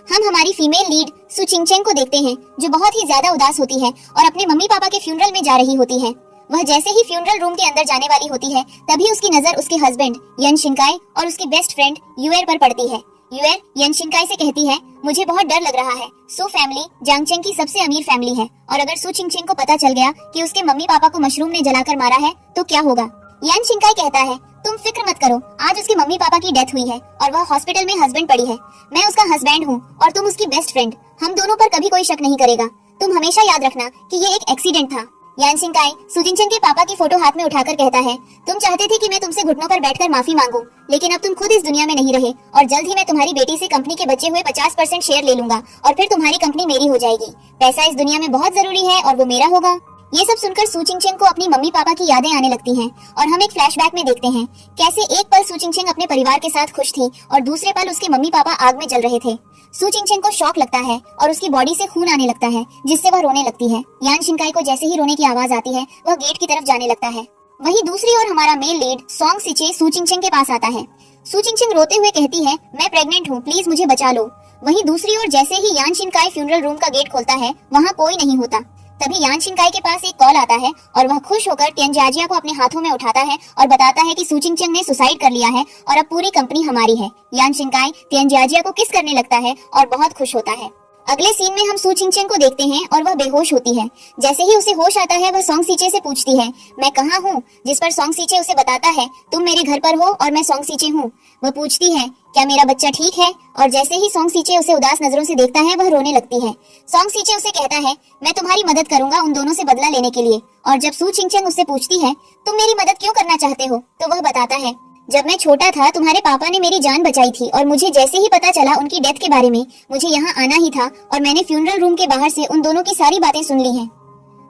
हम हमारी female lead सु चिंगचेंग को देखते हैं, जो बहुत ही ज्यादा उदास होती है और अपने मम्मी पापा के फ्यूनरल में जा रही होती है। वह जैसे ही फ्यूनरल रूम के अंदर जाने वाली होती है, तभी उसकी नजर उसके हस्बैंड यन शिनकाई और उसकी बेस्ट फ्रेंड युएर पर पड़ती है। युएर यन शिनकाई से कहती है, मुझे बहुत डर लग रहा है। सु फैमिली जांगचेंग की सबसे अमीर फैमिली है और अगर सु चिंगचेंग को पता चल गया कि उसके मम्मी पापा को मशरूम ने जलाकर मारा है तो क्या होगा। यान शिनकाई कहता है, तुम फिक्र मत करो, आज उसके मम्मी पापा की डेथ हुई है और वह हॉस्पिटल में हस्बैंड पड़ी है। मैं उसका हस्बैंड हूँ और तुम उसकी बेस्ट फ्रेंड। हम दोनों पर कभी कोई शक नहीं करेगा। तुम हमेशा याद रखना कि ये एक एक्सीडेंट था। यान शिनकाई सु चिंगचेंग के पापा की फोटो हाथ में उठाकर कहता है, तुम चाहते थे कि मैं तुमसे घुटनों पर बैठकर माफी मांगूं, लेकिन अब तुम खुद इस दुनिया में नहीं रहे और जल्द ही मैं तुम्हारी बेटी से कंपनी के बचे हुए 50% शेयर ले लूंगा और फिर तुम्हारी कंपनी मेरी हो जाएगी। पैसा इस दुनिया में बहुत जरूरी है और वो मेरा होगा। ये सब सुनकर सु चिंगचेंग को अपनी मम्मी पापा की यादें आने लगती हैं और हम एक फ्लैशबैक में देखते हैं कैसे एक पल सु चिंगचेंग अपने परिवार के साथ खुश थी और दूसरे पल उसके मम्मी पापा आग में जल रहे थे। सु चिंगचेंग को शॉक लगता है और उसकी बॉडी से खून आने लगता है, जिससे वह रोने लगती है। यान शिनकाई को जैसे ही रोने की आवाज आती है, वह गेट की तरफ जाने लगता है। वहीं दूसरी ओर हमारा मेल लीड सोंग सिचे सु चिंगचेंग के पास आता है। सु चिंगचेंग रोते हुए कहती है, मैं प्रेग्नेंट हूँ, प्लीज मुझे बचा लो। वहीं दूसरी ओर जैसे ही यान शिनकाई फ्यूनरल रूम का गेट खोलता है, वहाँ कोई नहीं होता। तभी यान शिनकाई के पास एक कॉल आता है और वह खुश होकर तियानजिया को अपने हाथों में उठाता है और बताता है कि सु चिंगचेंग ने सुसाइड कर लिया है और अब पूरी कंपनी हमारी है। यान शिनकाई तियानजिया को किस करने लगता है और बहुत खुश होता है। अगले सीन में हम सु चिंगचेंग को देखते हैं और वह बेहोश होती है। जैसे ही उसे होश आता है, वह सोंग सिचे से पूछती है, मैं कहाँ हूँ, जिस पर सोंग सिचे उसे बताता है, तुम मेरे घर पर हो और मैं सोंग सिचे हूँ। वह पूछती है, क्या मेरा बच्चा ठीक है, और जैसे ही सोंग सिचे उसे उदास नजरों से देखता है, वह रोने लगती है। सोंग सिचे उसे कहता है, मैं तुम्हारी मदद करूंगा उन दोनों से बदला लेने के लिए। और जब सु चिंगचेंग उससे पूछती है, तुम मेरी मदद क्यों करना चाहते हो, तो वह बताता है, जब मैं छोटा था तुम्हारे पापा ने मेरी जान बचाई थी और मुझे जैसे ही पता चला उनकी डेथ के बारे में, मुझे यहाँ आना ही था और मैंने फ्यूनरल रूम के बाहर से उन दोनों की सारी बातें सुन ली हैं।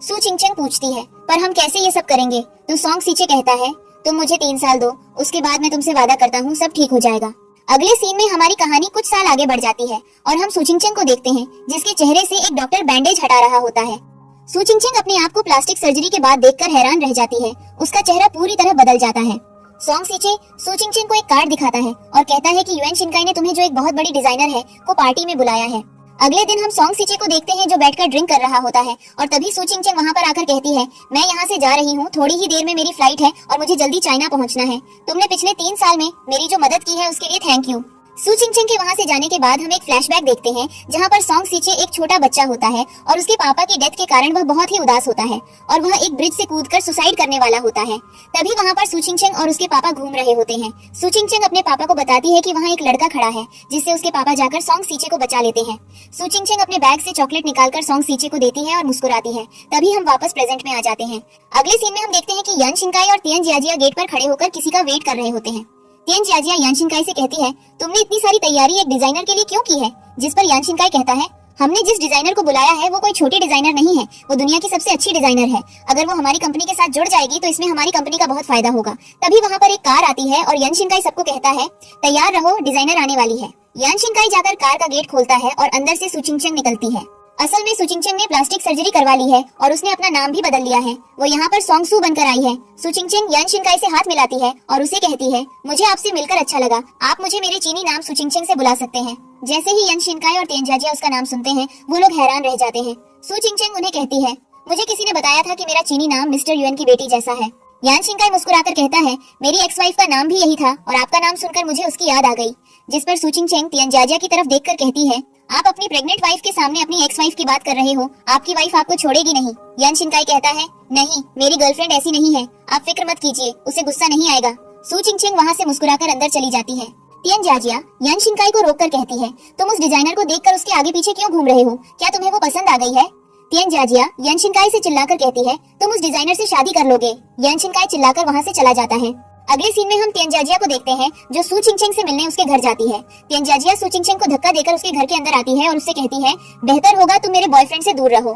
सु चिंगचेंग पूछती है, पर हम कैसे ये सब करेंगे। तो सोंग सिचे कहता है, तुम मुझे 3 साल दो, उसके बाद मैं तुमसे वादा करता हूँ सब ठीक हो जाएगा। अगले सीन में हमारी कहानी कुछ साल आगे बढ़ जाती है और हम सु चिंगचेंग को देखते हैं, जिसके चेहरे से एक डॉक्टर बैंडेज हटा रहा होता है। सु चिंगचेंग अपने आप को प्लास्टिक सर्जरी के बाद देखकर हैरान रह जाती है। उसका चेहरा पूरी तरह बदल जाता है। सोंग सिचे सु चिंगचेंग को एक कार्ड दिखाता है और कहता है कि युएन शिनकाई ने तुम्हें, जो एक बहुत बड़ी डिजाइनर है, को पार्टी में बुलाया है। अगले दिन हम सोंग सिचे को देखते हैं, जो बैठकर ड्रिंक कर रहा होता है और तभी सु चिंगचेंग वहाँ पर आकर कहती है, मैं यहाँ से जा रही हूँ, थोड़ी ही देर में मेरी फ्लाइट है और मुझे जल्दी चाइना पहुँचना है। तुमने पिछले 3 साल में मेरी जो मदद की है उसके लिए थैंक यू। सु चिंगचेंग के वहाँ से जाने के बाद हम एक फ्लैशबैक देखते हैं, जहाँ पर सोंग सिचे एक छोटा बच्चा होता है और उसके पापा की डेथ के कारण वह बहुत ही उदास होता है और वह एक ब्रिज से कूदकर सुसाइड करने वाला होता है। तभी वहाँ पर सु चिंगचेंग और उसके पापा घूम रहे होते हैं। सु चिंगचेंग अपने पापा को बताती है कि वहाँ एक लड़का खड़ा है, जिससे उसके पापा जाकर सोंग सिचे को बचा लेते हैं। सु चिंगचेंग अपने बैग से चॉकलेट निकालकर सोंग सिचे को देती है और मुस्कुराती है। तभी हम वापस प्रेजेंट में आ जाते हैं। अगले सीन में हम देखते हैं कि यान शिनकाई और तियानजिया गेट पर खड़े होकर किसी का वेट कर रहे होते हैं। तियानजिया यान शिनकाई से कहती है, तुमने इतनी सारी तैयारी एक डिजाइनर के लिए क्यों की है। जिस पर यान शिनकाई कहता है, हमने जिस डिजाइनर को बुलाया है वो कोई छोटी डिजाइनर नहीं है, वो दुनिया की सबसे अच्छी डिजाइनर है। अगर वो हमारी कंपनी के साथ जुड़ जाएगी तो इसमें हमारी कंपनी का बहुत फायदा होगा। तभी वहाँ पर एक कार आती है और यान शिनकाई सबको कहता है, तैयार रहो, डिजाइनर आने वाली है। यान शिनकाई जाकर कार का गेट खोलता है और अंदर से सु चिंगचेंग निकलती है। असल में सु चिंगचेंग ने प्लास्टिक सर्जरी करवा ली है और उसने अपना नाम भी बदल लिया है। वो यहाँ पर सोंग सु बनकर आई है। सु चिंगचेंग यान शिनकाई से हाथ मिलाती है और उसे कहती है, मुझे आपसे मिलकर अच्छा लगा, आप मुझे मेरे चीनी नाम सु चिंगचेंग से बुला सकते हैं। जैसे ही यान शिनकाई और तियानजिया उसका नाम सुनते हैं, वो लोग हैरान रह जाते हैं। सु चिंगचेंग उन्हें कहती है, मुझे किसी ने बताया था कि मेरा चीनी नाम मिस्टर युएन की बेटी जैसा है। यान शिनकाई मुस्कुराकर कहता है, मेरी एक्स वाइफ का नाम भी यही था और आपका नाम सुनकर मुझे उसकी याद आ गई। जिस पर सु चिंगचेंग तियानजिया की तरफ देखकर कहती है, आप अपनी प्रेग्नेंट वाइफ के सामने अपनी एक्स वाइफ की बात कर रहे हो, आपकी वाइफ आपको छोड़ेगी नहीं। यान शिनकाई कहता है, नहीं, मेरी गर्लफ्रेंड ऐसी नहीं है, आप फिक्र मत कीजिए, उसे गुस्सा नहीं आएगा। सु चिंगचेंग वहाँ से मुस्कुराकर अंदर चली जाती है। तियानजिया यान शिनकाई को रोककर कहती है, तुम उस डिजाइनर को देखकर उसके आगे पीछे क्यों घूम रहे हो, क्या तुम्हें वो पसंद आ गई है। तियानजिया यान शिनकाई से चिल्लाकर कहती है, तुम उस डिजाइनर से शादी कर लोगे। यान शिनकाई चिल्लाकर वहाँ से चला जाता है। अगले सीन में हम तियानजिया को देखते हैं, जो सु चिंगचेंग से मिलने उसके घर जाती है। तियानजिया सु चिंगचेंग को धक्का देकर उसके घर के अंदर आती है और उससे कहती है, बेहतर होगा तुम मेरे बॉयफ्रेंड से दूर रहो।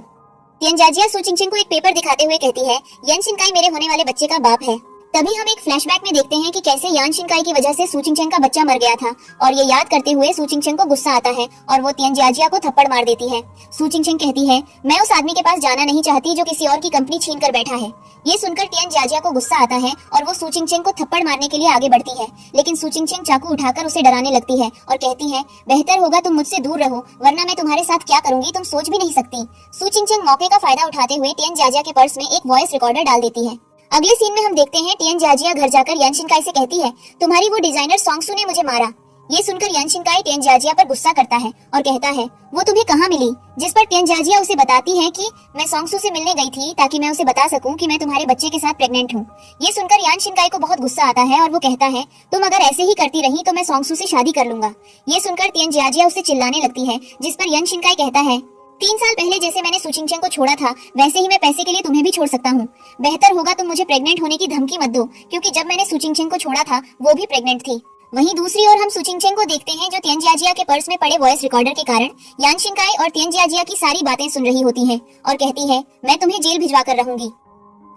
तियानजिया सु चिंगचेंग को एक पेपर दिखाते हुए कहती है, यान शिनकाई मेरे होने वाले बच्चे का बाप है। तभी हम एक फ्लैशबैक में देखते हैं कि कैसे यान शिनकाई की वजह से सू चिंगचेंग का बच्चा मर गया था और ये याद करते हुए सू चिंगचेंग को गुस्सा आता है और वो तियन जियाजिया को थप्पड़ मार देती है। सू चिंगचेंग कहती है, मैं उस आदमी के पास जाना नहीं चाहती जो किसी और की कंपनी छीन कर बैठा है। ये सुनकर तियन जियाजिया को गुस्सा आता है और वो सू चिंगचेंग को थप्पड़ मारने के लिए आगे बढ़ती है, लेकिन सू चिंगचेंग चाकू उठाकर उसे डराने लगती है और कहती है, बेहतर होगा तुम मुझसे दूर रहो, वरना मैं तुम्हारे साथ क्या करूंगी तुम सोच भी नहीं सकती। सू चिंगचेंग मौके का फायदा उठाते हुए तियन जियाजिया के पर्स में एक वॉइस रिकॉर्डर डाल देती है। अगले सीन में हम देखते हैं तियन जियाजिया घर जाकर यान शिनकाई से कहती है, तुम्हारी वो डिजाइनर सोंगसू ने मुझे मारा। ये सुनकर यान शिनकाई तियन जियाजिया पर गुस्सा करता है और कहता है, वो तुम्हें कहाँ मिली? जिस पर तियन जियाजिया उसे बताती है कि मैं सोंगसू से मिलने गई थी ताकि मैं उसे बता सकूं कि मैं तुम्हारे बच्चे के साथ प्रेग्नेंट हूँ। ये सुनकर यान शिनकाई को बहुत गुस्सा आता है और वो कहता है, तुम अगर ऐसे ही करती रही तो मैं सोंगसू से शादी कर लूंगा। ये सुनकर तियन जियाजिया उसे चिल्लाने लगती है, जिस पर यान शिनकाई कहता है, 3 साल पहले जैसे मैंने सू चिंगचेंग को छोड़ा था वैसे ही मैं पैसे के लिए तुम्हें भी छोड़ सकता हूँ। बेहतर होगा तुम मुझे प्रेग्नेंट होने की धमकी मत दो, क्योंकि जब मैंने सू चिंगचेंग को छोड़ा था वो भी प्रेग्नेंट थी। वहीं दूसरी ओर हम सू चिंगचेंग को देखते हैं जो तियन जियाजिया के पर्स में पड़े वॉइस रिकॉर्डर के कारण यान शिनकाई और तियन जियाजिया की सारी बातें सुन रही होती है और कहती है, मैं तुम्हें जेल भिजवा कर रहूंगी।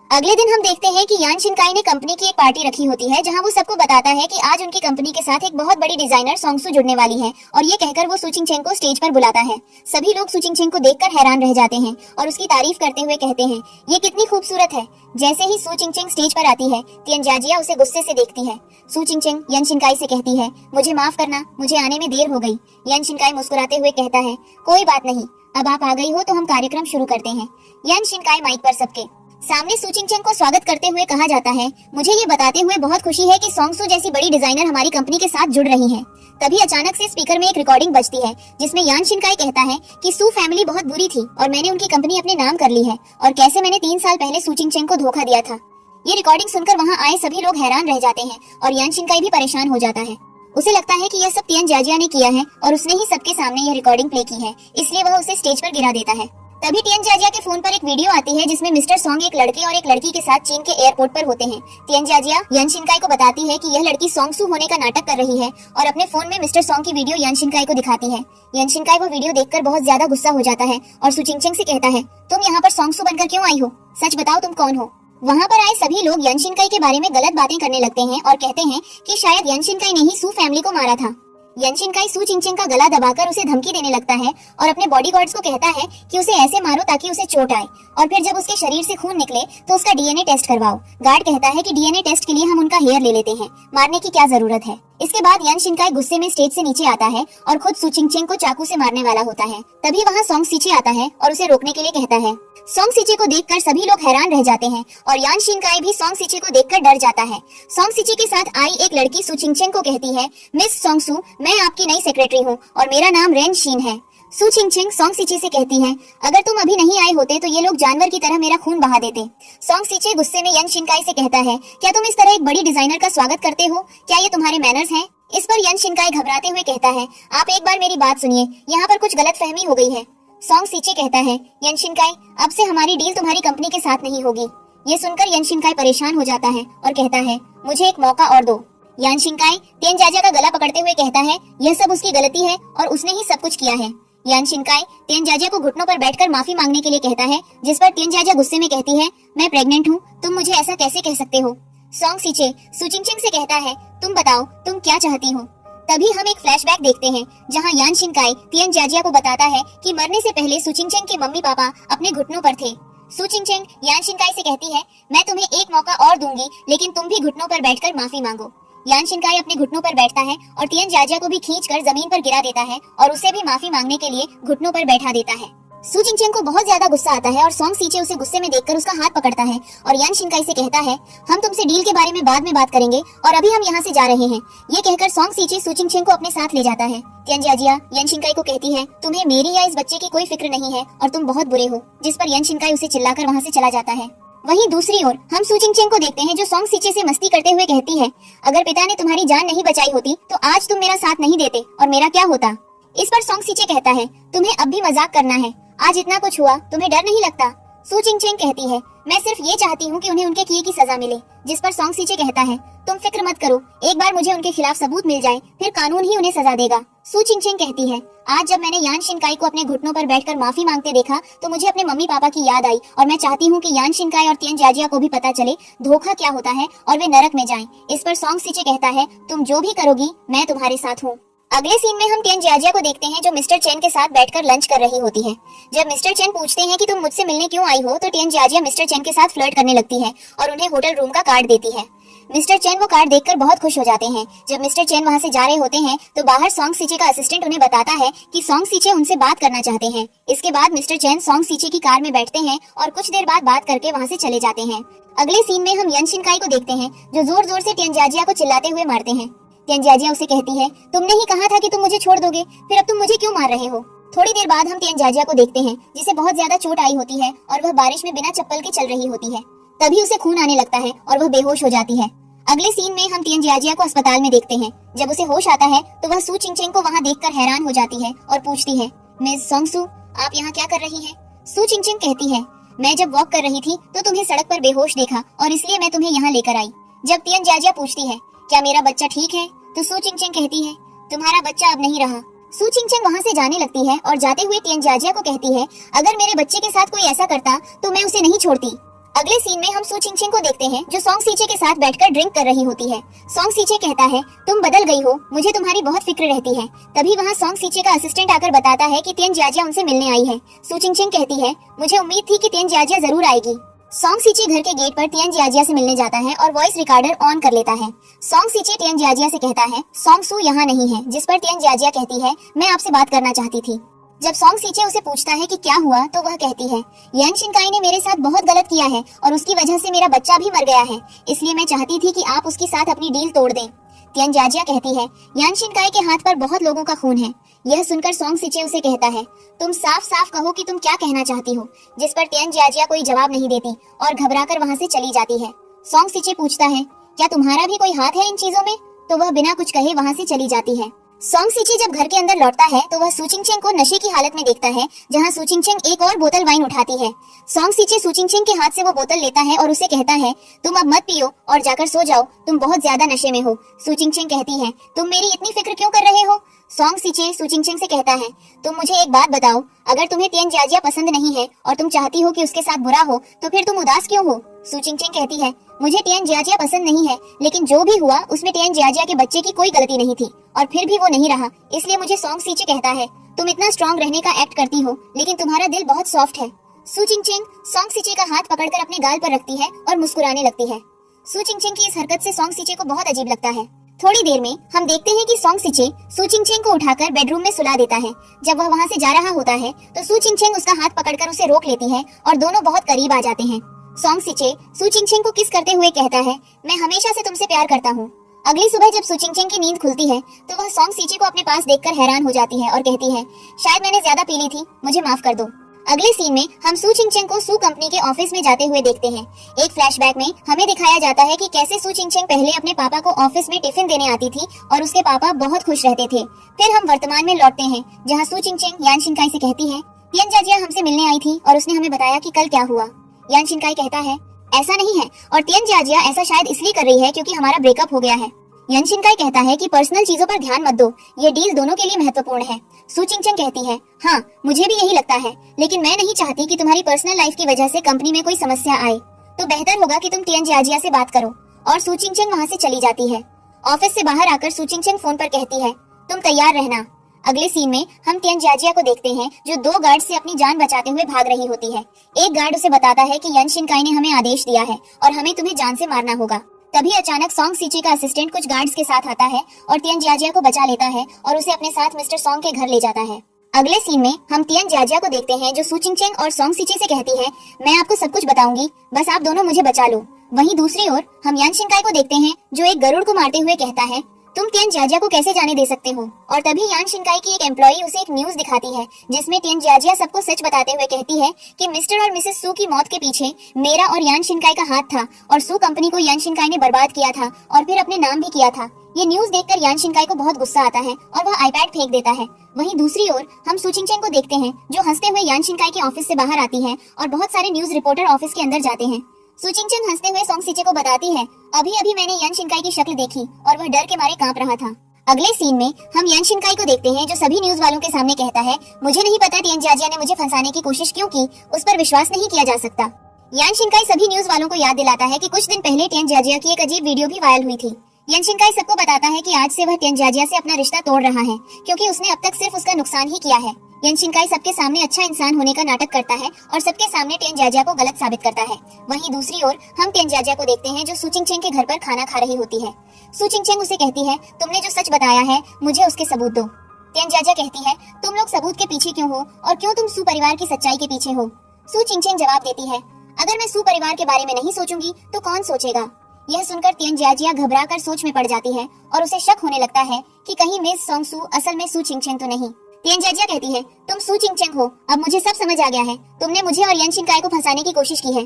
अगले दिन हम देखते हैं कि यान शिनकाई ने कंपनी की एक पार्टी रखी होती है जहां वो सबको बताता है कि आज उनकी कंपनी के साथ एक बहुत बड़ी डिजाइनर सोंगसू जुड़ने वाली है और ये कहकर वो सू चिंगचेंग को स्टेज पर बुलाता है। सभी लोग सू चिंगचेंग को देखकर हैरान रह जाते हैं और उसकी तारीफ करते हुए कहते हैं, ये कितनी खूबसूरत है। जैसे ही सू चिंगचेंग स्टेज पर आती है तियन जियाजिया उसे गुस्से से देखती है। सू चिंगचेंग यान शिनकाई से कहती है, मुझे माफ करना, मुझे आने में देर हो गई। यान शिनकाई मुस्कुराते हुए कहता है, कोई बात नहीं, अब आप आ गई हो तो हम कार्यक्रम शुरू करते हैं। यान शिनकाई माइक पर सबके सामने सू चिंगचेंग को स्वागत करते हुए कहा जाता है, मुझे ये बताते हुए बहुत खुशी है कि सोंगसू जैसी बड़ी डिजाइनर हमारी कंपनी के साथ जुड़ रही है। तभी अचानक से स्पीकर में एक रिकॉर्डिंग बजती है जिसमें यान शिनकाई कहता है कि सू फैमिली बहुत बुरी थी और मैंने उनकी कंपनी अपने नाम कर ली है और कैसे मैंने 3 साल पहले सू चिंगचेंग को धोखा दिया था। ये रिकॉर्डिंग सुनकर वहाँ आए सभी लोग हैरान रह जाते हैं और यान शिनकाई भी परेशान हो जाता है। उसे लगता है कि यह सब तियन जियाजिया ने किया है और उसने ही सबके सामने यह रिकॉर्डिंग प्ले की है, इसलिए वह उसे स्टेज पर गिरा देता है। तभी तियन जियाजिया के फोन पर एक वीडियो आती है जिसमें मिस्टर सोंग एक लड़के और एक लड़की के साथ चीन के एयरपोर्ट पर होते हैं। तियन जियाजिया यान शिनकाई को बताती है कि यह लड़की सोंगसू होने का नाटक कर रही है और अपने फोन में मिस्टर सोंग की वीडियो यान शिनकाई को दिखाती है। यान शिनकाई वो वीडियो देखकर बहुत ज्यादा गुस्सा हो जाता है और सू चिंगचेंग से कहता है, तुम यहाँ पर सोंगसू बनकर क्यों आई हो? सच बताओ तुम कौन हो? वहाँ पर आए सभी लोग यान शिनकाई के बारे में गलत बातें करने लगते हैं और कहते हैं कि शायद यान शिनकाई ने ही सू फैमिली को मारा था। यान शिनकाई सू चिंगचेंग का गला दबाकर उसे धमकी देने लगता है और अपने बॉडीगार्ड्स को कहता है कि उसे ऐसे मारो ताकि उसे चोट आए और फिर जब उसके शरीर से खून निकले तो उसका डीएनए टेस्ट करवाओ। गार्ड कहता है कि डीएनए टेस्ट के लिए हम उनका हेयर ले लेते हैं, मारने की क्या जरूरत है। इसके बाद यान शिनकाई गुस्से में स्टेज से नीचे आता है और खुद सू चिंगचेंग को चाकू से मारने वाला होता है। तभी वहाँ सोंग सीचे आता है और उसे रोकने के लिए कहता है। सोंग सीचे को देखकर सभी लोग हैरान रह जाते हैं और यान शिनकाई भी सोंग सीचे को देखकर डर जाता है। सोंग सीचे के साथ आई एक लड़की सू चिंगचेंग को कहती है, मिस सोंगसू, मैं आपकी नई सेक्रेटरी हूँ और मेरा नाम रेन शीन है। सू चिंगचेंग सोंग सीचे से कहती है, अगर तुम अभी नहीं आए होते तो ये लोग जानवर की तरह मेरा खून बहा देते। सोंग सीचे गुस्से में यान शिनकाई से कहता है, क्या तुम इस तरह एक बड़ी डिजाइनर का स्वागत करते हो? क्या ये तुम्हारे मैनर्स हैं? इस पर यान शिनकाई घबराते हुए कहता है, आप एक बार मेरी बात सुनिए, यहाँ पर कुछ गलतफहमी हो गई है। सोंग सीचे कहता है, यान शिनकाई, अब से हमारी डील तुम्हारी कंपनी के साथ नहीं होगी। ये सुनकर यान शिनकाई परेशान हो जाता है और कहता है, मुझे एक मौका और दो। यान शिनकाई तियन जियाजिया का गला पकड़ते हुए कहता है, यह सब उसकी गलती है और उसने ही सब कुछ किया है। यान शिनकाई तियन जियाजिया को घुटनों पर बैठकर माफी मांगने के लिए कहता है, जिस पर तियन जियाजिया गुस्से में कहती है, मैं प्रेग्नेंट हूँ, तुम मुझे ऐसा कैसे कह सकते हो? सोंग सीचे सू चिंगचेंग से कहता है, तुम बताओ तुम क्या चाहती हो? तभी हम एक फ्लैशबैक देखते हैं जहां यान शिनकाई तियन जियाजिया को बताता है कि मरने से पहले सू चिंगचेंग के मम्मी पापा अपने घुटनों पर थे। सू चिंगचेंग यान शिनकाई से कहती है, मैं तुम्हें एक मौका और दूंगी, लेकिन तुम भी घुटनों पर बैठकर माफी मांगो। यान शिनकाई अपने घुटनों पर बैठता है और तियन जियाजिया को भी खींचकर जमीन पर गिरा देता है और उसे भी माफी मांगने के लिए घुटनों पर बैठा देता है। सू चिंगचेंग को बहुत ज्यादा गुस्सा आता है और सोंग सीचे उसे गुस्से में देखकर उसका हाथ पकड़ता है और यान शिनकाई से कहता है, हम तुमसे डील के बारे में बाद में बात करेंगे और अभी हम यहाँ से जा रहे हैं। ये कहकर सोंग सीचे सू चिंगचेंग को अपने साथ ले जाता है। तियन जियाजिया यान शिनकाई को कहती है, तुम्हें मेरी या इस बच्चे की कोई फिक्र नहीं है और तुम बहुत बुरे हो, जिस पर यान शिनकाई उसे चिल्लाकर वहाँ से चला जाता है। वहीं दूसरी ओर हम सू चिंगचेंग को देखते हैं जो सोंग सीचे से मस्ती करते हुए कहती है, अगर पिता ने तुम्हारी जान नहीं बचाई होती तो आज तुम मेरा साथ नहीं देते और मेरा क्या होता? इस पर सोंग सीचे कहता है, तुम्हें अब भी मजाक करना है, आज इतना कुछ हुआ, तुम्हें डर नहीं लगता? सू चिंगचेंग कहती है, मैं सिर्फ ये चाहती हूँ कि उन्हें उनके किए की सजा मिले। जिस पर सोंग सीचे कहता है, तुम फिक्र मत करो, एक बार मुझे उनके खिलाफ सबूत मिल जाए फिर कानून ही उन्हें सजा देगा। सू चिंगचेंग कहती है, आज जब मैंने यान शिनकाई को अपने घुटनों पर बैठकर माफी मांगते देखा तो मुझे अपने मम्मी पापा की याद आई और मैं चाहती हूँ कि यान शिनकाई और तियन जियाजिया को भी पता चले धोखा क्या होता है और वे नरक में जाएं। इस पर सोंग सीचे कहता है, तुम जो भी करोगी मैं तुम्हारे साथ हूँ। अगले सीन में हम तियन जियाजिया को देखते हैं जो मिस्टर चेन के साथ बैठकर लंच कर रही होती है। जब मिस्टर चेन पूछते हैं कि तुम मुझसे मिलने क्यों आई हो तो तियन जियाजिया मिस्टर चेन के साथ फ्लर्ट करने लगती है और उन्हें होटल रूम का कार्ड देती है। मिस्टर चेन वो कार्ड देखकर बहुत खुश हो जाते हैं। जब मिस्टर चेन वहाँ से जा रहे होते हैं तो बाहर सोंग सीचे का असिस्टेंट उन्हें बताता है कि सोंग सीचे उनसे बात करना चाहते हैं। इसके बाद मिस्टर चेन सोंग सीचे की कार में बैठते हैं और कुछ देर बाद बात करके वहाँ से चले जाते हैं। अगले सीन में हम यान शिनकाई को देखते हैं जो जोर जोर से तियन जियाजिया को चिल्लाते हुए मारते हैं। तियन जियाजिया उसे कहती है, तुमने ही कहा था कि तुम मुझे छोड़ दोगे, फिर अब तुम मुझे क्यों मार रहे हो। थोड़ी देर बाद हम तियन जियाजिया को देखते हैं जिसे बहुत ज्यादा चोट आई होती है और वह बारिश में बिना चप्पल के चल रही होती है। तभी उसे खून आने लगता है और वह बेहोश हो जाती है। अगले सीन में हम तियन जियाजिया को अस्पताल में देखते हैं। जब उसे होश आता है तो वह सू चिंगचेंग को वहाँ देखकर हैरान हो जाती है और पूछती है, मिस सोंग सू, आप यहाँ क्या कर रही हैं? सू चिंगचेंग कहती है, मैं जब वॉक कर रही थी तो तुम्हें सड़क पर बेहोश देखा और इसलिए मैं तुम्हें यहाँ लेकर आई। जब तियन जियाजिया पूछती है, क्या मेरा बच्चा ठीक है, तो सू चिंगचेंग कहती है, तुम्हारा बच्चा अब नहीं रहा। सू चिंगचेंग वहाँ से जाने लगती है और जाते हुए तियन जियाजिया को कहती है, अगर मेरे बच्चे के साथ कोई ऐसा करता तो मैं उसे नहीं छोड़ती। अगले सीन में हम सू चिंगचेंग को देखते हैं जो सोंग सीचे के साथ बैठकर ड्रिंक कर रही होती है। सोंग सीचे कहता है, तुम बदल गई हो, मुझे तुम्हारी बहुत फिक्र रहती है। तभी वहाँ सोंग सीचे का असिस्टेंट आकर बताता है कि तियन जियाजिया उनसे मिलने आई है। सू चिंगचेंग कहती है, मुझे उम्मीद थी कि तियन जियाजिया जरूर आएगी। सोंग सीचे घर के गेट पर तियन जियाजिया से मिलने जाता है और वॉइस रिकॉर्डर ऑन कर लेता है। सोंग सीचे तियन जियाजिया से कहता है, सोंग सू यहाँ नहीं है, जिस पर तियन जियाजिया कहती है, मैं आपसे बात करना चाहती थी। जब सोंग सीचे उसे पूछता है कि क्या हुआ तो वह कहती है, यान शिनकाई ने मेरे साथ बहुत गलत किया है और उसकी वजह से मेरा बच्चा भी मर गया है, इसलिए मैं चाहती थी कि आप उसके साथ अपनी डील तोड़ दें। तियन जियाजिया कहती है, यान शिनकाई के हाथ पर बहुत लोगों का खून है। यह सुनकर सोंग सीचे उसे कहता है, तुम साफ साफ कहो कि तुम क्या कहना चाहती हो। जिस पर तियन जियाजिया कोई जवाब नहीं देती और घबराकर वहाँ से चली जाती है। सोंग सीचे पूछता है, क्या तुम्हारा भी कोई हाथ है इन चीजों में, तो वह बिना कुछ कहे वहाँ से चली जाती है। सोंग सीचे जब घर के अंदर लौटता है तो वह सू चिंगचेंग को नशे की हालत में देखता है, जहां सू चिंगचेंग एक और बोतल वाइन उठाती है। सोंग सीचे सू चिंगचेंग के हाथ से वो बोतल लेता है और उसे कहता है, तुम अब मत पियो और जाकर सो जाओ, तुम बहुत ज्यादा नशे में हो। सू चिंगचेंग कहती है, तुम मेरी इतनी फिक्र क्यों कर रहे हो। सोंग सीचे सू चिंगचेंग से कहता है, तुम मुझे एक बात बताओ, अगर तुम्हें तियन जियाजिया पसंद नहीं है और तुम चाहती हो कि उसके साथ बुरा हो तो फिर तुम उदास क्यों हो। सू चिंगचेंग कहती है, मुझे तियन जियाजिया पसंद नहीं है, लेकिन जो भी हुआ उसमें तियन जियाजिया के बच्चे की कोई गलती नहीं थी और फिर भी वो नहीं रहा, इसलिए मुझे सोंग सीचे कहता है, तुम इतना स्ट्रॉन्ग रहने का एक्ट करती हो लेकिन तुम्हारा दिल बहुत सॉफ्ट है। सू चिंगचेंग सोंग सीचे का हाथ पकड़कर अपने गाल पर रखती है और मुस्कुराने लगती है। सू चिंगचेंग की इस हरकत से सोंग सीचे को बहुत अजीब लगता है। थोड़ी देर में हम देखते हैं कि सोंग सीचे सू चिंगचेंग को उठाकर बेडरूम में सुला देता है। जब वह वहाँ से जा रहा होता है तो सू चिंगचेंग उसका हाथ पकड़कर उसे रोक लेती है और दोनों बहुत करीब आ जाते हैं। सोंग सीचे सू चिंगचेंग को किस करते हुए कहता है, मैं हमेशा से तुमसे प्यार करता हूँ। अगली सुबह जब सू चिंगचेंग की नींद खुलती है तो वह सोंग सीचे को अपने पास देखकर हैरान हो जाती है और कहती है, शायद मैंने ज्यादा पी ली थी, मुझे माफ कर दो। अगले सीन में हम सू चिंगचेंग को सू कंपनी के ऑफिस में जाते हुए देखते हैं। एक फ्लैशबैक में हमें दिखाया जाता है कि कैसे सू चिंगचेंग पहले अपने पापा को ऑफिस में टिफिन देने आती थी और उसके पापा बहुत खुश रहते थे। फिर हम वर्तमान में लौटते हैं जहाँ सू चिंगचेंग यान शिनकाई से कहती है, तियन जियाजिया हमसे मिलने आई थी और उसने हमें बताया कि कल क्या हुआ। यान शिनकाई कहता है, ऐसा नहीं है, और तियन जियाजिया ऐसा शायद इसलिए कर रही है क्योंकि हमारा ब्रेकअप हो गया है। यान शिनकाई कहता है कि पर्सनल चीजों पर ध्यान मत दो, ये डील दोनों के लिए महत्वपूर्ण है। सू चिंगचेंग कहती है, हाँ मुझे भी यही लगता है, लेकिन मैं नहीं चाहती कि तुम्हारी पर्सनल लाइफ की वजह से कंपनी में कोई समस्या आए, तो बेहतर होगा कि तुम तियन जियाजिया से बात करो। और सू चिंगचेंग वहाँ से चली जाती है। ऑफिस से बाहर आकर सू चिंगचेंग फोन पर कहती है, तुम तैयार रहना। अगले सीन में हम तियन जियाजिया को देखते हैं जो 2 गार्ड से अपनी जान बचाते हुए भाग रही होती है। एक गार्ड उसे बताता है कि यान शिनकाई ने हमें आदेश दिया है और हमें तुम्हें जान से मारना होगा। तभी अचानक सोंग सीचे का असिस्टेंट कुछ गार्ड्स के साथ आता है और तियन जियाजिया को बचा लेता है और उसे अपने साथ मिस्टर सोंग के घर ले जाता है। अगले सीन में हम तियन जियाजिया को देखते हैं जो सू चिंगचेंग और सोंग सीचे से कहती है, मैं आपको सब कुछ बताऊंगी, बस आप दोनों मुझे बचा लो। वहीं दूसरी ओर हम यान शिनकाई को देखते हैं जो एक गरुड़ को मारते हुए कहता है, तुम तियन जियाजिया को कैसे जाने दे सकते हो। और तभी यान शिनकाई की एक एम्प्लॉई उसे एक न्यूज दिखाती है जिसमें तियन जियाजिया सबको सच बताते हुए कहती है कि मिस्टर और मिसेस सू की मौत के पीछे मेरा और यान शिनकाई का हाथ था और सू कंपनी को यान शिनकाई ने बर्बाद किया था और फिर अपने नाम भी किया था। ये न्यूज देखकर यान शिनकाई को बहुत गुस्सा आता है और वह आईपैड फेंक देता है। वहीं दूसरी ओर हम सू चिंगचेंग को देखते हैं जो हंसते हुए यान शिनकाई के ऑफिस से बाहर आती है और बहुत सारे न्यूज रिपोर्टर ऑफिस के अंदर जाते हैं। सू चिंगचेंग हंसते हुए सोंग सीचे को बताती है, अभी अभी मैंने यान शिनकाई की शक्ल देखी और वह डर के मारे कांप रहा था। अगले सीन में हम यान शिनकाई को देखते हैं जो सभी न्यूज वालों के सामने कहता है, मुझे नहीं पता टियन जियाजिया ने मुझे फंसाने की कोशिश क्यों की, उस पर विश्वास नहीं किया जा सकता। यान शिनकाई सभी न्यूज वालों को याद दिलाता है कि कुछ दिन पहले टियन जियाजिया की एक अजीब वीडियो भी वायरल हुई थी। यान शिनकाई सबको बताता है कि आज से वह टियन जियाजिया से अपना रिश्ता तोड़ रहा है क्योंकि उसने अब तक सिर्फ उसका नुकसान ही किया है। यान शिनकाई सबके सामने अच्छा इंसान होने का नाटक करता है और सबके सामने टियन जियाजिया को गलत साबित करता है। वहीं दूसरी ओर हम टियन जियाजिया को देखते हैं जो सू चिंगचेंग के घर पर खाना खा रही होती है। सू चिंगचेंग उसे कहती है, तुमने जो सच बताया है मुझे उसके सबूत दो। टियन जियाजिया कहती है, तुम लोग सबूत के पीछे क्यों हो और क्यों तुम सू परिवार की सच्चाई के पीछे हो। सू चिंगचेंग जवाब देती है, अगर मैं सू परिवार के बारे में नहीं सोचूंगी तो कौन सोचेगा। यह सुनकर टियन जियाजिया घबराकर सोच में पड़ जाती है और उसे शक होने लगता है कि कहीं मिस सोंग सू असल में सू चिंगचेंग तो नहीं। टियन जियाजिया कहती है, तुम सू चिंगचेंग हो, अब मुझे सब समझ आ गया है, तुमने मुझे और यान शिनकाई को फंसाने की कोशिश की है।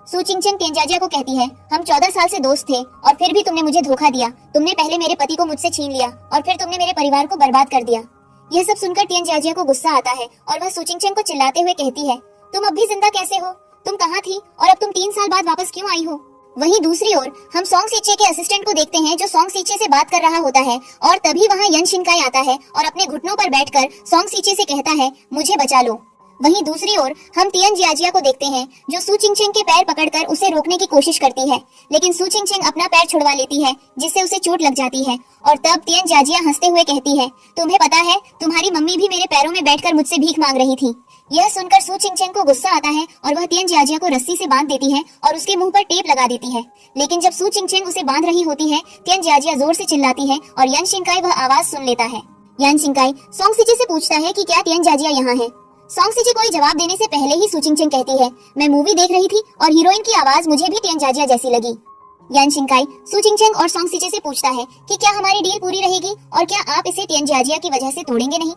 सू चिंगचेंग टियन जियाजिया को कहती है, हम 14 साल से दोस्त थे और फिर भी तुमने मुझे धोखा दिया। तुमने पहले मेरे पति को मुझसे छीन लिया और फिर तुमने मेरे परिवार को बर्बाद कर दिया। यह सब सुनकर टियन जियाजिया को गुस्सा आता है और वह सू चिंगचेंग को चिल्लाते हुए कहती है, तुम अब भी जिंदा कैसे हो, तुम कहाँ थी और अब तुम 3 साल बाद वापस क्यों आई हो। वहीं दूसरी ओर हम सोंग सीचे के असिस्टेंट को देखते हैं जो सोंग सीचे से बात कर रहा होता है और तभी वहां यान शिनकाई आता है और अपने घुटनों पर बैठकर सोंग सीचे से कहता है, मुझे बचा लो। वहीं दूसरी ओर हम टियन जियाजिया को देखते हैं जो सू चिंगचेंग के पैर पकड़कर उसे रोकने की कोशिश करती है, लेकिन सू चिंगचेंग अपना पैर छुड़वा लेती है जिससे उसे चोट लग जाती है और तब टियन जियाजिया हंसते हुए कहती है, तुम्हें पता है तुम्हारी मम्मी भी मेरे पैरों में बैठकर मुझसे भीख मांग रही थी। यह सुनकर सू चिंगचेंग को गुस्सा आता है और वह टियन जियाजिया को रस्सी से बांध देती है और उसके मुंह पर टेप लगा देती है। लेकिन जब सू चिंगचेंग उसे बांध रही होती है, टियन जियाजिया जोर से चिल्लाती है और यान शिनकाई वह आवाज सुन लेता है। यान शिनकाई सोंग सीचे से पूछता है कि क्या टियन जियाजिया यहाँ है। सोंग सीचे कोई जवाब देने से पहले ही सू चिंगचेंग कहती है, मैं मूवी देख रही थी और हीरोइन की आवाज मुझे भी टियन जियाजिया जैसी लगी। यान शिनकाई सू चिंगचेंग और सोंग सीचे से पूछता है कि क्या हमारी डील पूरी रहेगी और क्या आप इसे टियन जियाजिया की वजह से तोड़ेंगे नहीं।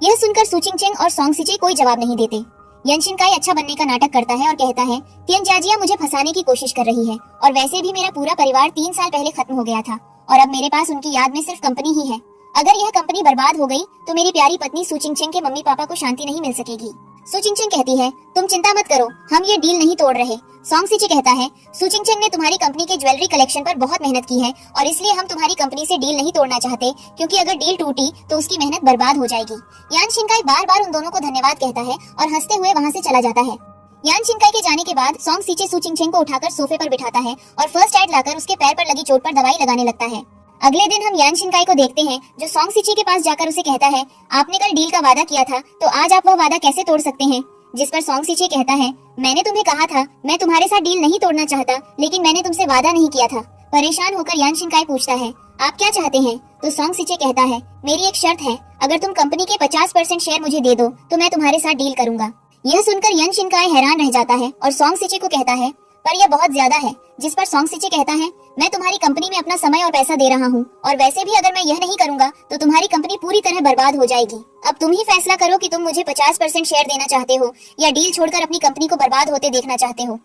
यह सुनकर सू चिंगचेंग और सोंग सीचे कोई जवाब नहीं देते। यान शिनकाई अच्छा बनने का नाटक करता है और कहता है, टियन जियाजिया मुझे फंसाने की कोशिश कर रही है और वैसे भी मेरा पूरा परिवार 3 साल पहले खत्म हो गया था और अब मेरे पास उनकी याद में सिर्फ कंपनी ही है। अगर यह कंपनी बर्बाद हो गई तो मेरी प्यारी पत्नी सू चिंगचेंग के मम्मी पापा को शांति नहीं मिल सकेगी। सू चिंगचेंग कहती है, तुम चिंता मत करो, हम ये डील नहीं तोड़ रहे। सोंग सीचे कहता है, सू चिंगचेंग ने तुम्हारी कंपनी के ज्वेलरी कलेक्शन पर बहुत मेहनत की है और इसलिए हम तुम्हारी कंपनी से डील नहीं तोड़ना चाहते क्योंकि अगर डील टूटी तो उसकी मेहनत बर्बाद हो जाएगी। यान शिनकाई बार बार उन दोनों को धन्यवाद कहता है और हंसते हुए वहाँ से चला जाता है। यान शिनकाई के जाने के बाद सोंग सीचे सू चिंगचेंग को उठाकर सोफे पर बिठाता है और फर्स्ट एड लाकर उसके पैर पर लगी चोट पर दवाई लगाने लगता है। अगले दिन हम यान शिनकाई को देखते हैं जो सोंग सीचे के पास जाकर उसे कहता है, आपने कल डील का वादा किया था तो आज आप वह वादा कैसे तोड़ सकते हैं। जिस पर सोंग सीचे कहता है, मैंने तुम्हें कहा था मैं तुम्हारे साथ डील नहीं तोड़ना चाहता, लेकिन मैंने तुमसे वादा नहीं किया था। परेशान होकर यान शिनकाई पूछता है, आप क्या चाहते हैं। तो सोंग सीचे कहता है, मेरी एक शर्त है, अगर तुम कंपनी के 50% शेयर मुझे दे दो तो मैं तुम्हारे साथ डील करूंगा। यह सुनकर यान शिनकाई हैरान रह जाता है और सोंग सीचे को कहता है, पर यह बहुत ज्यादा है। जिस पर सोंग सीचे कहता है, मैं तुम्हारी कंपनी में अपना समय और पैसा दे रहा हूँ और वैसे भी अगर मैं यह नहीं करूंगा तो तुम्हारी कंपनी पूरी तरह बर्बाद हो जाएगी। अब तुम ही फैसला करो कि तुम मुझे 50% शेयर देना चाहते हो या डील छोड़कर अपनी कंपनी को बर्बाद होते देखना चाहते हो।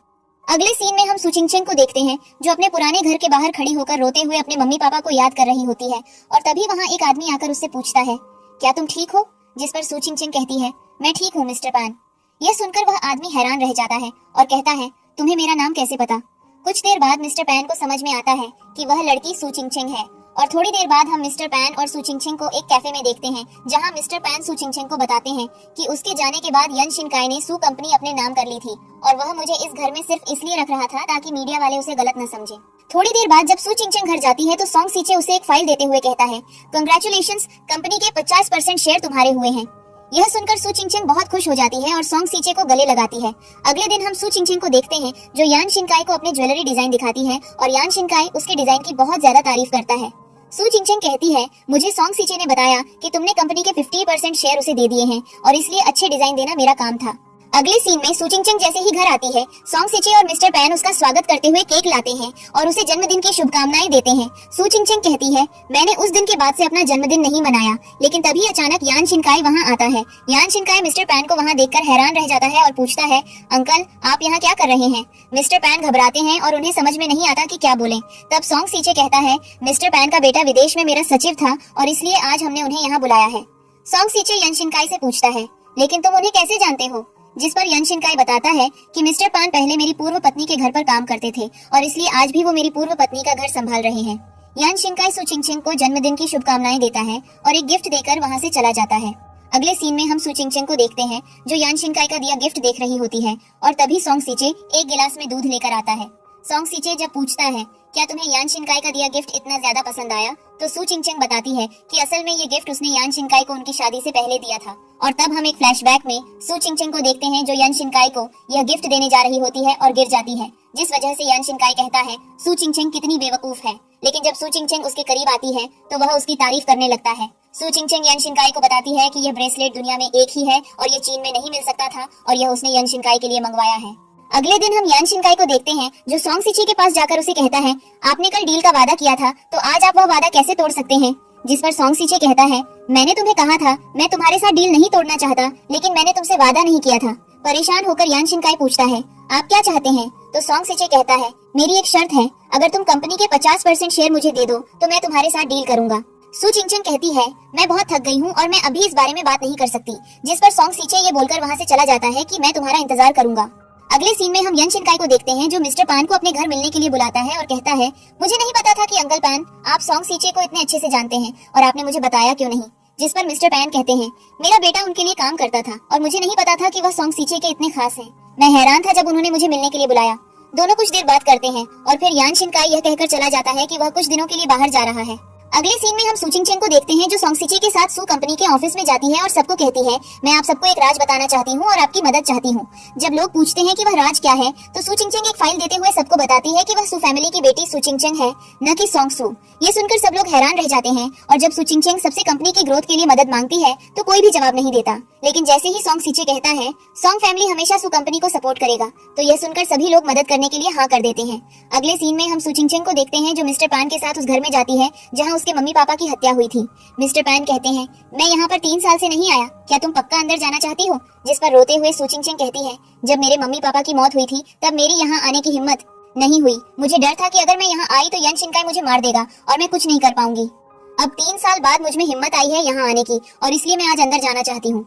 अगले सीन में हम सू चिंगचेंग को देखते हैं जो अपने पुराने घर के बाहर खड़ी होकर रोते हुए अपने मम्मी पापा को याद कर रही होती है और तभी वहाँ एक आदमी आकर उससे पूछता है, क्या तुम ठीक हो। जिस पर सू चिंगचेंग कहती है, मैं ठीक हूँ मिस्टर पान। यह सुनकर वह आदमी हैरान रह जाता है और कहता है, तुम्हें मेरा नाम कैसे पता। कुछ देर बाद मिस्टर पैन को समझ में आता है कि वह लड़की सू चिंगचेंग है और थोड़ी देर बाद हम मिस्टर पैन और सू चिंगचेंग को एक कैफे में देखते हैं जहां मिस्टर पैन सू चिंगचेंग को बताते हैं कि उसके जाने के बाद यान शिनकाई ने सू कंपनी अपने नाम कर ली थी और वह मुझे इस घर में सिर्फ इसलिए रख रहा था ताकि मीडिया वाले उसे गलत न समझे। थोड़ी देर बाद जब सू चिंगचेंग घर जाती है तो सोंग सीचे उसे एक फाइल देते हुए कहता है, कंग्रेचुलेशंस, कंपनी के 50% शेयर तुम्हारे हुए हैं। यह सुनकर सू चिंगचेंग बहुत खुश हो जाती है और सोंग सीचे को गले लगाती है। अगले दिन हम सू चिंगचेंग को देखते हैं जो यान शिनकाई को अपने ज्वेलरी डिजाइन दिखाती है और यान शिनकाई उसके डिजाइन की बहुत ज्यादा तारीफ करता है। सू चिंगचेंग कहती है, मुझे सोंग सीचे ने बताया कि तुमने कंपनी के 50% शेयर उसे दे दिए हैं और इसलिए अच्छे डिजाइन देना मेरा काम था। अगले सीन में सू चिंगचेंग जैसे ही घर आती है, सोंग सीचे और मिस्टर पैन उसका स्वागत करते हुए केक लाते हैं और उसे जन्मदिन की शुभकामनाएं देते हैं। सू चिंगचेंग कहती है, मैंने उस दिन के बाद से अपना जन्मदिन नहीं मनाया, लेकिन तभी अचानक यान शिनकाई वहाँ आता है। यान शिनकाई मिस्टर पैन को वहाँ देखकर हैरान रह जाता है और पूछता है, अंकल आप यहाँ क्या कर रहे हैं। मिस्टर पैन घबराते हैं और उन्हें समझ में नहीं आता कि क्या बोले। तब सोंग सीचे कहता है, मिस्टर पैन का बेटा विदेश में मेरा सचिव था और इसलिए आज हमने उन्हें यहाँ बुलाया है। सोंग सीचे यान शिनकाई से पूछता है, लेकिन तुम उन्हें कैसे जानते हो। जिस पर यन शिनकाई बताता है कि मिस्टर पान पहले मेरी पूर्व पत्नी के घर पर काम करते थे और इसलिए आज भी वो मेरी पूर्व पत्नी का घर संभाल रहे हैं। यान शिनकाई सु चिंगचेंग को जन्मदिन की शुभकामनाएं देता है और एक गिफ्ट देकर वहां से चला जाता है। अगले सीन में हम सु चिंगचेंग को देखते हैं जो यान शिनकाई का दिया गिफ्ट देख रही होती है और तभी सोंग सीचे एक गिलास में दूध लेकर आता है। सोंग सीचे जब पूछता है क्या तुम्हें यान शिनकाई का दिया गिफ्ट इतना ज्यादा पसंद आया, तो सु चिंगचेंग बताती है कि असल में ये गिफ्ट उसने यान शिनकाई को उनकी शादी से पहले दिया था। और तब हम एक फ्लैशबैक में सु चिंगचेंग को देखते हैं जो यान शिनकाई को यह गिफ्ट देने जा रही होती है और गिर जाती है, जिस वजह से यान शिनकाई कहता है सु चिंगचेंग कितनी बेवकूफ है। लेकिन जब सु चिंगचेंग उसके करीब आती है तो वह उसकी तारीफ करने लगता है। सु चिंगचेंग यान शिनकाई को बताती है कि यह ब्रेसलेट दुनिया में एक ही है और यह चीन में नहीं मिल सकता था और यह उसने यान शिनकाई के लिए मंगवाया है। अगले दिन हम यान शिनकाई को देखते हैं जो सोंग सीचे के पास जाकर उसे कहता है आपने कल डील का वादा किया था तो आज आप वह वादा कैसे तोड़ सकते हैं। जिस पर सोंग सीचे कहता है मैंने तुम्हें कहा था मैं तुम्हारे साथ डील नहीं तोड़ना चाहता, लेकिन मैंने तुमसे वादा नहीं किया था। परेशान होकर यान शिनकाई पूछता है आप क्या चाहते हैं, तो सोंग सीचे कहता है मेरी एक शर्त है, अगर तुम कंपनी के 50% शेयर मुझे दे दो तो मैं तुम्हारे साथ डील करूंगा। सु चिंगचेंग कहती है मैं बहुत थक गई हूँ और मैं अभी इस बारे में बात नहीं कर सकती, जिस पर सोंग सीचे ये बोलकर वहाँ से चला जाता है कि मैं तुम्हारा इंतजार करूंगा। अगले सीन में हम यन शिनकाई को देखते हैं जो मिस्टर पान को अपने घर मिलने के लिए बुलाता है और कहता है मुझे नहीं पता था कि अंकल पान आप सोंग सीचे को इतने अच्छे से जानते हैं और आपने मुझे बताया क्यों नहीं। जिस पर मिस्टर पैन कहते हैं मेरा बेटा उनके लिए काम करता था और मुझे नहीं पता था कि वह सोंग सीचे के इतने खास हैं। मैं हैरान था जब उन्होंने मुझे मिलने के लिए बुलाया। दोनों कुछ देर बात करते हैं और फिर यान शिनकाई यह कहकर चला जाता है कि वह कुछ दिनों के लिए बाहर जा रहा है। अगले सीन में हम सु चिंगचेंग को देखते हैं जो सोंग सीचे के साथ सु कंपनी के ऑफिस में जाती है और सबको कहती है मैं आप सबको एक राज बताना चाहती हूँ और आपकी मदद चाहती हूँ। जब लोग पूछते हैं कि वह राज क्या है तो सु चिंगचेंग एक फाइल देते हुए सबको बताती है कि वह सु फैमिली की बेटी सु चिंगचेंग है, न कि सोंग सु। ये सुनकर सब लोग हैरान रह जाते हैं और जब सु चिंगचेंग सबसे कंपनी की ग्रोथ के लिए मदद मांगती है तो कोई भी जवाब नहीं देता। लेकिन जैसे ही सोंग सीचे कहता है सोंग फैमिली हमेशा सु कंपनी को सपोर्ट करेगा, तो यह सुनकर सभी लोग मदद करने के लिए हाँ कर देते हैं। अगले सीन में हम सु चिंगचेंग को देखते हैं जो मिस्टर पान के साथ उस घर में जाती है जहाँ उसके मम्मी पापा की हत्या हुई थी। मिस्टर पैन कहते हैं मैं यहाँ पर 3 साल से नहीं आया, क्या तुम पक्का अंदर जाना चाहती हो। जिस पर रोते हुए सु चिंगचेंग कहती है जब मेरे मम्मी पापा की मौत हुई थी तब मेरी यहाँ आने की हिम्मत नहीं हुई, मुझे डर था कि अगर मैं यहाँ आई तो यन शिनकाई मुझे मार देगा और मैं कुछ नहीं कर पाऊंगी। अब 3 साल बाद मुझ में हिम्मत आई है यहाँ आने की और इसलिए मैं आज अंदर जाना चाहती हूँ।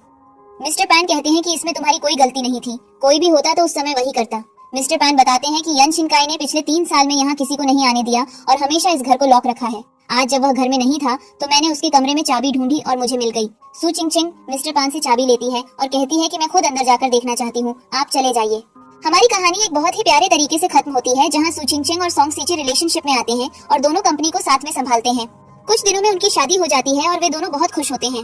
मिस्टर पैन कहते हैं कि इसमें तुम्हारी कोई गलती नहीं थी, कोई भी होता तो उस समय वही करता। मिस्टर पैन बताते हैं कि यन शिनकाई ने पिछले 3 साल में यहाँ किसी को नहीं आने दिया और हमेशा इस घर को लॉक रखा है। आज जब वह घर में नहीं था तो मैंने उसके कमरे में चाबी ढूंढी और मुझे मिल गई। सु चिंगचेंग मिस्टर पान से चाबी लेती है और कहती है कि मैं खुद अंदर जाकर देखना चाहती हूँ, आप चले जाइए। हमारी कहानी एक बहुत ही प्यारे तरीके से खत्म होती है जहाँ सु चिंगचेंग और सोंग सीचे रिलेशनशिप में आते हैं और दोनों कंपनी को साथ में संभालते हैं। कुछ दिनों में उनकी शादी हो जाती है और वे दोनों बहुत खुश होते हैं।